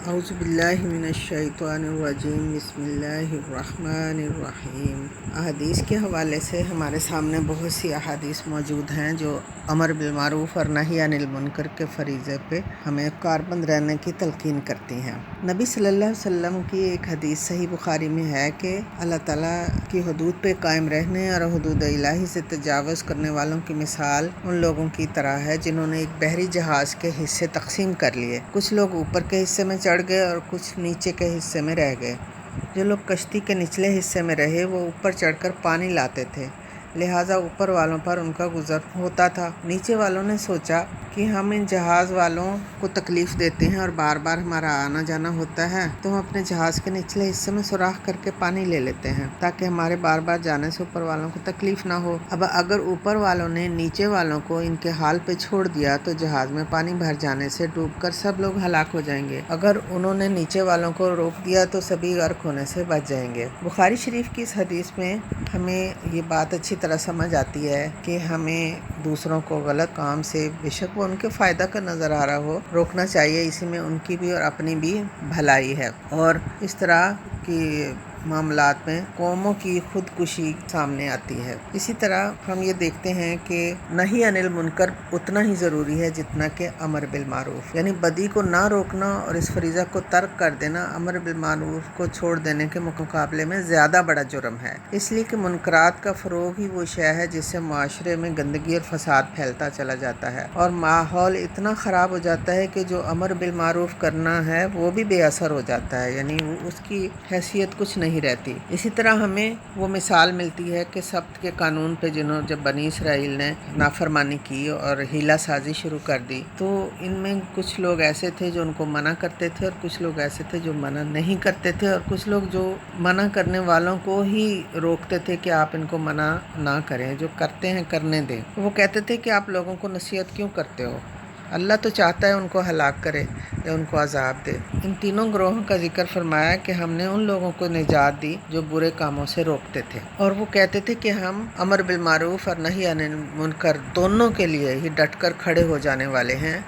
اعوذ باللہ من الشیطان الرجیم بسم اللہ الرحمن الرحیم۔ احادیث کے حوالے سے ہمارے سامنے بہت سی احادیث موجود ہیں جو امر بالمعروف اور نہی عن المنکر کے فریضے پہ ہمیں کاربند رہنے کی تلقین کرتی ہیں۔ نبی صلی اللہ علیہ وسلم کی ایک حدیث صحیح بخاری میں ہے کہ اللہ تعالیٰ کی حدود پہ قائم رہنے اور حدود الہی سے تجاوز کرنے والوں کی مثال ان لوگوں کی طرح ہے جنہوں نے ایک بحری جہاز کے حصے تقسیم کر لیے۔ کچھ لوگ اوپر کے حصے میں چڑھ گئے اور کچھ نیچے کے حصے میں رہ گئے۔ جو لوگ کشتی کے نچلے حصے میں رہے وہ اوپر چڑھ کر پانی لاتے تھے، لہٰذا اوپر والوں پر ان کا گزر ہوتا تھا۔ نیچے والوں نے سوچا کہ ہم ان جہاز والوں کو تکلیف دیتے ہیں اور بار بار ہمارا آنا جانا ہوتا ہے، تو ہم اپنے جہاز کے نچلے حصے میں سوراخ کر کے پانی لے لیتے ہیں تاکہ ہمارے بار بار جانے سے اوپر والوں کو تکلیف نہ ہو۔ اب اگر اوپر والوں نے نیچے والوں کو ان کے حال پہ چھوڑ دیا تو جہاز میں پانی بھر جانے سے ڈوب کر سب لوگ ہلاک ہو جائیں گے۔ اگر انہوں نے نیچے والوں کو روک دیا تو سبھی غرق ہونے سے بچ جائیں گے۔ بخاری شریف کی اس حدیث میں ہمیں یہ بات اچھی طرح سمجھ آتی ہے کہ ہمیں دوسروں کو غلط کام سے، بے شک وہ ان کے فائدہ کا نظر آ رہا ہو، روکنا چاہیے۔ اسی میں ان کی بھی اور اپنی بھی بھلائی ہے، اور اس طرح کی معاملات میں قوموں کی خودکشی سامنے آتی ہے۔ اسی طرح ہم یہ دیکھتے ہیں کہ نہی عن المنکر اتنا ہی ضروری ہے جتنا کہ امر بالمعروف، یعنی بدی کو نہ روکنا اور اس فریضہ کو ترک کر دینا امر بالمعروف کو چھوڑ دینے کے مقابلے میں زیادہ بڑا جرم ہے، اس لیے کہ منکرات کا فروغ ہی وہ شے ہے جس سے معاشرے میں گندگی اور فساد پھیلتا چلا جاتا ہے اور ماحول اتنا خراب ہو جاتا ہے کہ جو امر بالمعروف کرنا ہے وہ بھی بے اثر ہو جاتا ہے، یعنی اس کی حیثیت کچھ نہیں رہتی۔ اسی طرح ہمیں وہ مثال ملتی ہے کہ سبت کے قانون پہ جب بنی اسرائیل نے نافرمانی کی اور ہیلہ سازی شروع کر دی، تو ان میں کچھ لوگ ایسے تھے جو ان کو منع کرتے تھے اور کچھ لوگ ایسے تھے جو منع نہیں کرتے تھے، اور کچھ لوگ جو منع کرنے والوں کو ہی روکتے تھے کہ آپ ان کو منع نہ کریں، جو کرتے ہیں کرنے دیں۔ وہ کہتے تھے کہ آپ لوگوں کو نصیحت کیوں کرتے ہو، اللہ تو چاہتا ہے ان کو ہلاک کرے یا ان کو عذاب دے۔ ان تینوں گروہوں کا ذکر فرمایا کہ ہم نے ان لوگوں کو نجات دی جو برے کاموں سے روکتے تھے، اور وہ کہتے تھے کہ ہم امر بالمعروف اور نہی عن المنکر دونوں کے لیے ہی ڈٹ کر کھڑے ہو جانے والے ہیں۔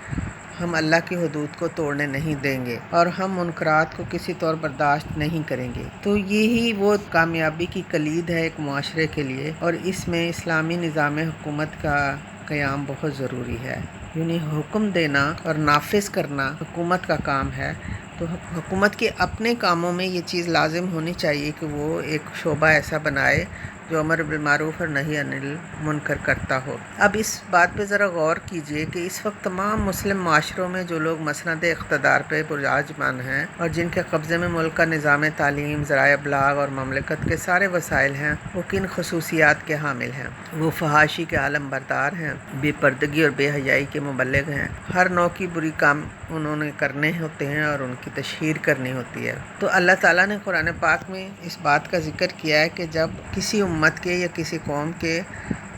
ہم اللہ کی حدود کو توڑنے نہیں دیں گے اور ہم منکرات کو کسی طور برداشت نہیں کریں گے۔ تو یہی وہ کامیابی کی کلید ہے ایک معاشرے کے لیے، اور اس میں اسلامی نظام حکومت کا قیام بہت ضروری ہے، یعنی حکم دینا اور نافذ کرنا حکومت کا کام ہے۔ تو حکومت کے اپنے کاموں میں یہ چیز لازم ہونی چاہیے کہ وہ ایک شعبہ ایسا بنائے جو امر بالمعروف اور نہی عن المنکر کرتا ہو۔ اب اس بات پہ ذرا غور کیجئے کہ اس وقت تمام مسلم معاشروں میں جو لوگ مسند اقتدار پہ براجمان ہیں اور جن کے قبضے میں ملک کا نظام تعلیم، ذرائع ابلاغ اور مملکت کے سارے وسائل ہیں، وہ کن خصوصیات کے حامل ہیں؟ وہ فحاشی کے عالم بردار ہیں، بے پردگی اور بے حیائی کے مبلغ ہیں، ہر نوع کی بری کام انہوں نے کرنے ہوتے ہیں اور ان کی تشہیر کرنی ہوتی ہے۔ تو اللہ تعالیٰ نے قرآن پاک میں اس بات کا ذکر کیا ہے کہ جب کسی امت کے یا کسی قوم کے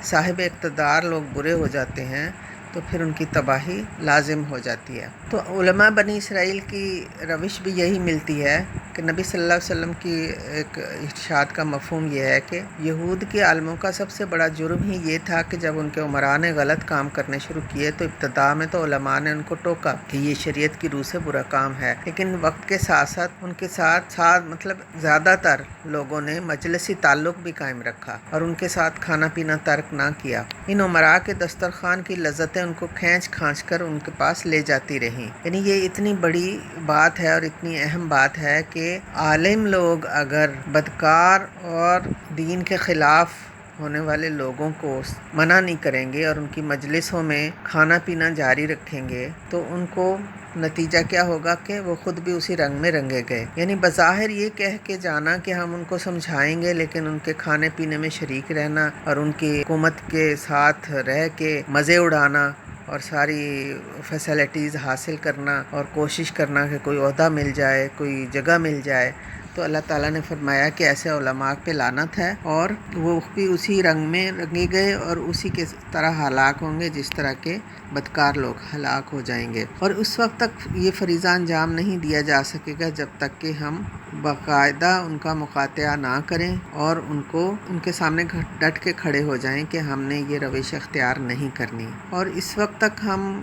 صاحب اقتدار لوگ برے ہو جاتے ہیں تو پھر ان کی تباہی لازم ہو جاتی ہے۔ تو علماء بنی اسرائیل کی روش بھی یہی ملتی ہے کہ نبی صلی اللہ علیہ وسلم کی ایک ارشاد کا مفہوم یہ ہے کہ یہود کے عالموں کا سب سے بڑا جرم ہی یہ تھا کہ جب ان کے عمراء نے غلط کام کرنے شروع کیے تو ابتدا میں تو علماء نے ان کو ٹوکا کہ یہ شریعت کی روح سے برا کام ہے، لیکن وقت کے ساتھ ساتھ ان کے ساتھ مطلب زیادہ تر لوگوں نے مجلسی تعلق بھی قائم رکھا اور ان کے ساتھ کھانا پینا ترک نہ کیا۔ ان عمراء کے دسترخوان کی لذتیں ان کو کھینچ کھانچ کر ان کے پاس لے جاتی رہیں، یعنی یہ اتنی بڑی بات ہے اور اتنی اہم بات ہے کہ عالم لوگ اگر بدکار اور دین کے خلاف ہونے والے لوگوں کو منع نہیں کریں گے اور ان کی مجلسوں میں کھانا پینا جاری رکھیں گے تو ان کو نتیجہ کیا ہوگا کہ وہ خود بھی اسی رنگ میں رنگے گئے۔ یعنی بظاہر یہ کہہ کے جانا کہ ہم ان کو سمجھائیں گے، لیکن ان کے کھانے پینے میں شریک رہنا اور ان کی حکومت کے ساتھ رہ کے مزے اڑانا اور ساری فیسلٹیز حاصل کرنا اور کوشش کرنا کہ کوئی عہدہ مل جائے، کوئی جگہ مل جائے، تو اللہ تعالیٰ نے فرمایا کہ ایسے علماء پہ لعنت ہے، اور وہ بھی اسی رنگ میں رنگے گئے اور اسی کے طرح ہلاک ہوں گے جس طرح کے بدکار لوگ ہلاک ہو جائیں گے۔ اور اس وقت تک یہ فریضہ انجام نہیں دیا جا سکے گا جب تک کہ ہم باقاعدہ ان کا مقاطعہ نہ کریں اور ان کے سامنے ڈٹ کے کھڑے ہو جائیں کہ ہم نے یہ روش اختیار نہیں کرنی، اور اس وقت تک ہم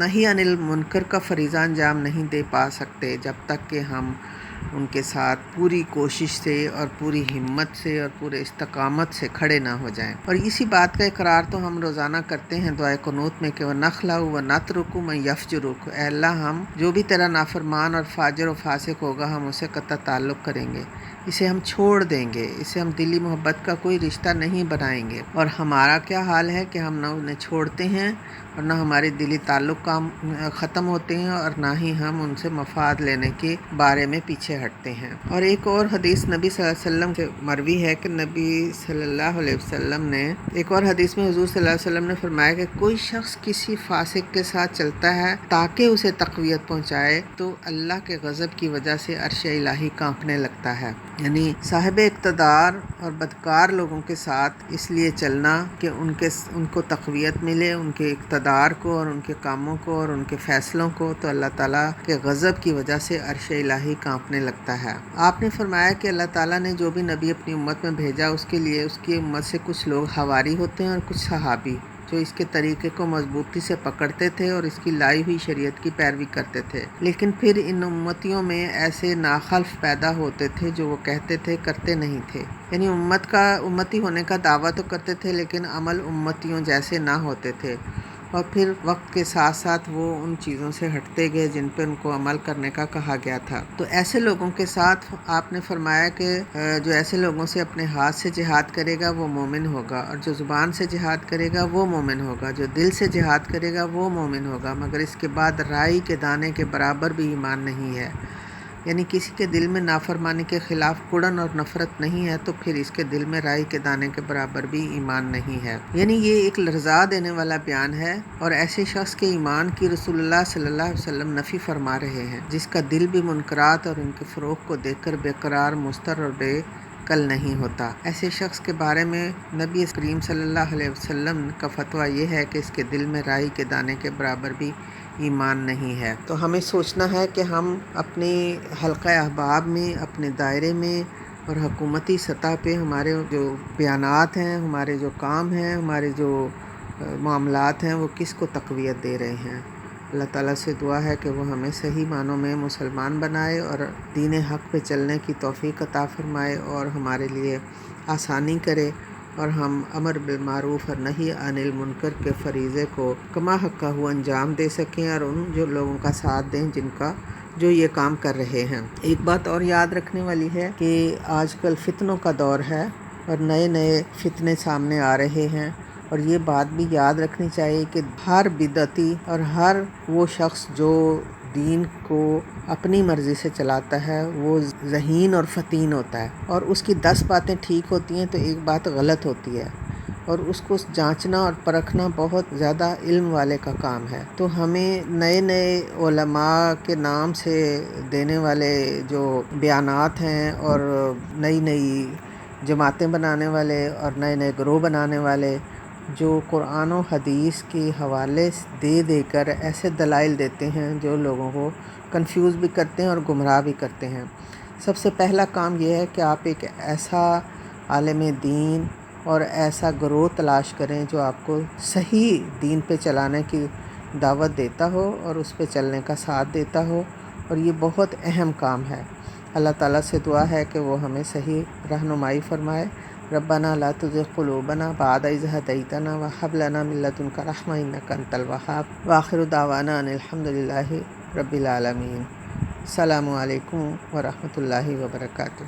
نہی عن المنکر کا فریضہ انجام نہیں دے پا سکتے جب تک کہ ہم ان کے ساتھ پوری کوشش سے اور پوری ہمت سے اور پورے استقامت سے کھڑے نہ ہو جائیں۔ اور اسی بات کا اقرار تو ہم روزانہ کرتے ہیں دعائے قنوت میں کہ وَنَخْلَعُ وَنَتْرُكُ مَن يَفْجُرُكُ، اے اللہ ہم جو بھی تیرا نافرمان اور فاجر و فاسق ہوگا ہم اسے قطع تعلق کریں گے، اسے ہم چھوڑ دیں گے، اسے ہم دلی محبت کا کوئی رشتہ نہیں بنائیں گے۔ اور ہمارا کیا حال ہے کہ ہم نہ انہیں چھوڑتے ہیں اور نہ ہمارے دلی تعلق ختم ہوتے ہیں اور نہ ہی ہم ان سے مفاد لینے کے بارے میں پیچھے ہٹتے ہیں۔ اور ایک اور حدیث نبی صلی اللہ علیہ وسلم سے مروی ہے کہ نبی صلی اللہ علیہ وسلم نے ایک اور حدیث میں حضور صلی اللہ علیہ وسلم نے فرمایا کہ کوئی شخص کسی فاسق کے ساتھ چلتا ہے تاکہ اسے تقویت پہنچائے تو اللہ کے غضب کی وجہ سے عرش الہی کانپنے لگتا ہے۔ یعنی صاحب اقتدار اور بدکار لوگوں کے ساتھ اس لیے چلنا کہ ان کو تقویت ملے، ان کے اقتدار کو اور ان کے کاموں کو اور ان کے فیصلوں کو، تو اللہ تعالیٰ کے غضب کی وجہ سے عرش الہی کانپنے لگتا ہے۔ آپ نے فرمایا کہ اللہ تعالیٰ نے جو بھی نبی اپنی امت میں بھیجا اس کے لیے اس کی امت سے کچھ لوگ حواری ہوتے ہیں اور کچھ صحابی جو اس کے طریقے کو مضبوطی سے پکڑتے تھے اور اس کی لائی ہوئی شریعت کی پیروی کرتے تھے، لیکن پھر ان امتیوں میں ایسے ناخلف پیدا ہوتے تھے جو وہ کہتے تھے کرتے نہیں تھے، یعنی امتی ہونے کا دعویٰ تو کرتے تھے لیکن عمل امتیوں جیسے نہ ہوتے تھے، اور پھر وقت کے ساتھ ساتھ وہ ان چیزوں سے ہٹتے گئے جن پہ ان کو عمل کرنے کا کہا گیا تھا۔ تو ایسے لوگوں کے ساتھ آپ نے فرمایا کہ جو ایسے لوگوں سے اپنے ہاتھ سے جہاد کرے گا وہ مومن ہوگا، اور جو زبان سے جہاد کرے گا وہ مومن ہوگا، جو دل سے جہاد کرے گا وہ مومن ہوگا، مگر اس کے بعد رائی کے دانے کے برابر بھی ایمان نہیں ہے۔ یعنی کسی کے دل میں نافرمانی کے خلاف کڑن اور نفرت نہیں ہے تو پھر اس کے دل میں رائی کے دانے کے برابر بھی ایمان نہیں ہے۔ یعنی یہ ایک لرزا دینے والا بیان ہے، اور ایسے شخص کے ایمان کی رسول اللہ صلی اللہ علیہ وسلم نفی فرما رہے ہیں جس کا دل بھی منکرات اور ان کے فروغ کو دیکھ کر بے قرار، مضطر اور بے کل نہیں ہوتا۔ ایسے شخص کے بارے میں نبی کریم صلی اللہ علیہ وسلم کا فتویٰ یہ ہے کہ اس کے دل میں رائی کے دانے کے برابر بھی ایمان نہیں ہے۔ تو ہمیں سوچنا ہے کہ ہم اپنی حلقہ احباب میں، اپنے دائرے میں اور حکومتی سطح پہ ہمارے جو بیانات ہیں، ہمارے جو کام ہیں، ہمارے جو معاملات ہیں وہ کس کو تقویت دے رہے ہیں۔ اللہ تعالیٰ سے دعا ہے کہ وہ ہمیں صحیح معنوں میں مسلمان بنائے اور دین حق پہ چلنے کی توفیق عطا فرمائے اور ہمارے لیے آسانی کرے، اور ہم امر بالمعروف اور نہی عن المنکر کے فریضے کو کما حقہ انجام دے سکیں اور ان جو لوگوں کا ساتھ دیں جو یہ کام کر رہے ہیں۔ ایک بات اور یاد رکھنے والی ہے کہ آج کل فتنوں کا دور ہے اور نئے نئے فتنے سامنے آ رہے ہیں، اور یہ بات بھی یاد رکھنی چاہیے کہ ہر بدعتی اور ہر وہ شخص جو دین کو اپنی مرضی سے چلاتا ہے وہ ذہین اور فتین ہوتا ہے، اور اس کی 10 باتیں ٹھیک ہوتی ہیں تو ایک بات غلط ہوتی ہے، اور اس کو جانچنا اور پرکھنا بہت زیادہ علم والے کا کام ہے۔ تو ہمیں نئے نئے علماء کے نام سے دینے والے جو بیانات ہیں اور نئی نئی جماعتیں بنانے والے اور نئے نئے گروہ بنانے والے جو قرآن و حدیث کے حوالے دے کر ایسے دلائل دیتے ہیں جو لوگوں کو کنفیوز بھی کرتے ہیں اور گمراہ بھی کرتے ہیں، سب سے پہلا کام یہ ہے کہ آپ ایک ایسا عالم دین اور ایسا گروہ تلاش کریں جو آپ کو صحیح دین پہ چلانے کی دعوت دیتا ہو اور اس پہ چلنے کا ساتھ دیتا ہو، اور یہ بہت اہم کام ہے۔ اللہ تعالیٰ سے دعا ہے کہ وہ ہمیں صحیح رہنمائی فرمائے۔ ربنا لا تزغ قلوبنا بعد إذ هديتنا وهب لنا من لدنك رحمة إنك أنت الوهاب وآخر دعوانا أن الحمد لله رب العالمين۔ السلام علیکم ورحمۃ اللہ وبرکاتہ۔